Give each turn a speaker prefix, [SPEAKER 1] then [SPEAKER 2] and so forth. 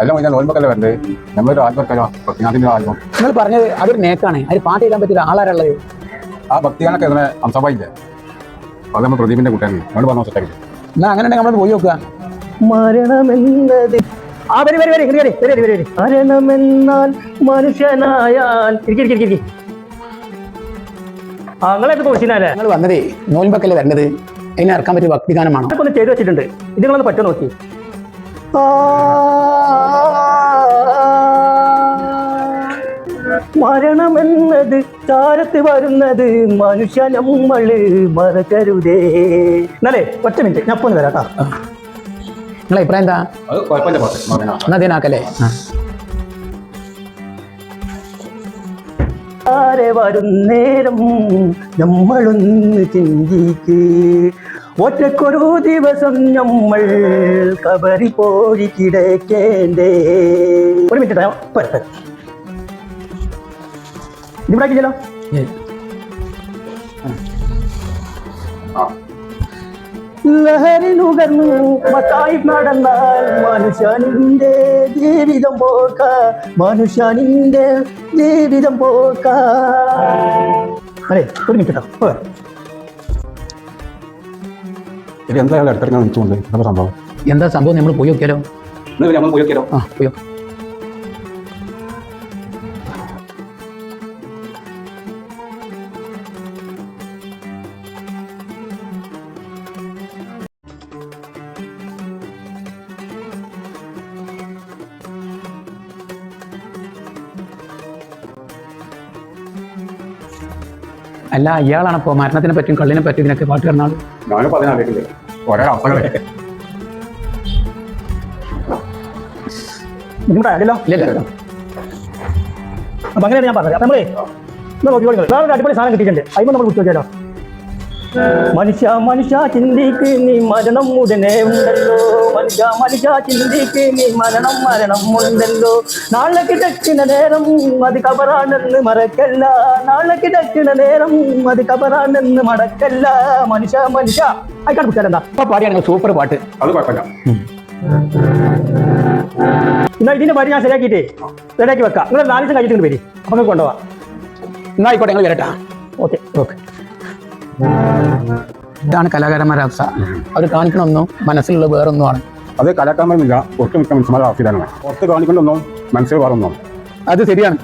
[SPEAKER 1] എല്ലാം ഞാൻ നോൽമ്പൊക്കെ വരണ്ടേ നമ്മളൊരു ആൽബർക്കല്ലോ ഭക്തിനാഥിന്റെ ആൽബം.
[SPEAKER 2] നിങ്ങൾ പറഞ്ഞത് അതൊരു നേക്കാണ്. അതിന് പാട്ട് എഴുതാൻ പറ്റിയ ആളാരുള്ളത്?
[SPEAKER 1] ആ ഭക്തിഗാനൊക്കെ ഇതിനെ അംസഭായില്ലേ, അത് നമ്മൾ പ്രദീപിന്റെ കൂട്ടുകാരൻ നമ്മൾ പറഞ്ഞു സെറ്റാക്കി.
[SPEAKER 2] എന്നാ അങ്ങനെ ഉണ്ടെങ്കിൽ നമ്മൾ പോയി നോക്കുക.
[SPEAKER 3] മരണമെന്നത് മരണമെന്നാൽ മനുഷ്യനായാൽ അങ്ങനെ തോന്നിച്ചാലേ
[SPEAKER 2] നിങ്ങൾ വന്നതേ നോൽമ്പൊക്കെയല്ലേ വരേണ്ടത്, അതിനെ ഇറക്കാൻ പറ്റിയ ഭക്തിഗാനമാണോ?
[SPEAKER 3] ഒന്ന് ചെയ്തു വെച്ചിട്ടുണ്ട്. ഇത് നിങ്ങളൊന്ന് പറ്റുമോ നോക്കി. മരണമെന്നത് ചാരത്ത് വരുന്നത് മനുഷ്യ നമ്മള് മറക്കരുതേ. എന്നാലേ ഒറ്റ മിനിറ്റ് ഞാൻ പോന്ന് വരാം.
[SPEAKER 2] നിങ്ങളെ അഭിപ്രായം എന്താ?
[SPEAKER 1] അത് കുഴപ്പമില്ല പാട്ട്
[SPEAKER 2] എന്നാ അതിനാക്കല്ലേ.
[SPEAKER 3] ആരെ വരുന്നേരം നമ്മളൊന്ന് ചിന്തിക്ക്, ഒറ്റക്കൊരു ദിവസം നമ്മൾ കബറി പോയി കിടക്കേണ്ടേ. ഒരു മിനിറ്റ് ഇതിവിടാക്കിയല്ലോ. ലഹരി നുകർന്നു മത്തായി നടന്നാൽ മനുഷ്യനിന്റെ ജീവിതം പോക്ക, മനുഷ്യനിന്റെ ജീവിതം പോക്ക. അതെ ഒരു മിനിറ്റ്
[SPEAKER 1] ഇത് എന്തായാലും ഇടയ്ക്കിടയ്ക്ക് വിളിച്ചുകൊണ്ട് എന്താ സംഭവം?
[SPEAKER 2] എന്താ സംഭവം? നമ്മൾ പോയി നോക്കിയാലോ?
[SPEAKER 1] നമ്മൾ പോയി നോക്കിയാലോ?
[SPEAKER 2] ആ പോയോ. അല്ല, ഇയാളാണപ്പോ മരണത്തിനെ പറ്റിയും കള്ളിനെ പറ്റിയും ഇതിനൊക്കെ പാട്ട് പറഞ്ഞാൽ?
[SPEAKER 1] ഞാനിപ്പോൾ അതിനാലോചിക്കില്ലേ ഓരോ അവസ്ഥകളെ.
[SPEAKER 3] ബുദ്ധിമുട്ടായല്ലോ.
[SPEAKER 2] ഇല്ലല്ലോ.
[SPEAKER 3] അപ്പൊ അങ്ങനെയാണ് ഞാൻ പറഞ്ഞത്. നമ്മളേ നോക്കിക്കോളി, വേറൊരു അടിപൊളി സാധനം കിട്ടിയിട്ടുണ്ട്. അതിന് നമ്മൾ കുറിച്ച് നോക്കിയാലോ. മനുഷ്യ മനുഷ്യ ചിന്തിക്ക് നീ മരണം ഉടനെ ഉണ്ടല്ലോ, മനുഷ്യ മനുഷ്യ ചിന്തിക്ക് നീ മരണം ഉണ്ടല്ലോ. നാളെ കിടക്കുന്ന നേരം അത് കബറാണെന്ന് മറക്കല്ല, നാളെ കിടക്കുന്ന നേരം അത് കബറാണെന്ന് മടക്കല്ല. മനുഷ്യ മനുഷ്യ ആയിക്കാട്ട് കുട്ടിയാൽ എന്താ
[SPEAKER 2] അപ്പൊ പാടിയാണ് സൂപ്പർ പാട്ട്.
[SPEAKER 1] അത് കുഴപ്പമില്ല.
[SPEAKER 3] എന്നാ ഇതിന്റെ വരി ഞാൻ ശരിയാക്കിയിട്ടേ ശരിയാക്കി വെക്കാം. നിങ്ങൾ 4 ദിവസം കഴിച്ചിട്ട് വരി, അപ്പൊ നിങ്ങൾക്ക് കൊണ്ടുപോവാം.
[SPEAKER 2] എന്നാ ആയിക്കോട്ടെ, ഞങ്ങൾ വരട്ടാ.
[SPEAKER 3] Okay
[SPEAKER 2] okay. ഇതാണ് കലാകാരന്മാരുടെ അവസ്ഥ. അവർ കാണിക്കണമൊന്നും മനസ്സിലുള്ള വേറൊന്നുമാണ്.
[SPEAKER 1] അത് കലാകാരന്മാരില്ല, ഒട്ടുമിക്ക മനുഷ്യന്മാരുടെ അവസ്ഥ ഇതാണ്. പുറത്ത് കാണിക്കൊണ്ടൊന്നും മനസ്സിൽ വേറൊന്നും.
[SPEAKER 2] അത് ശരിയാണ്.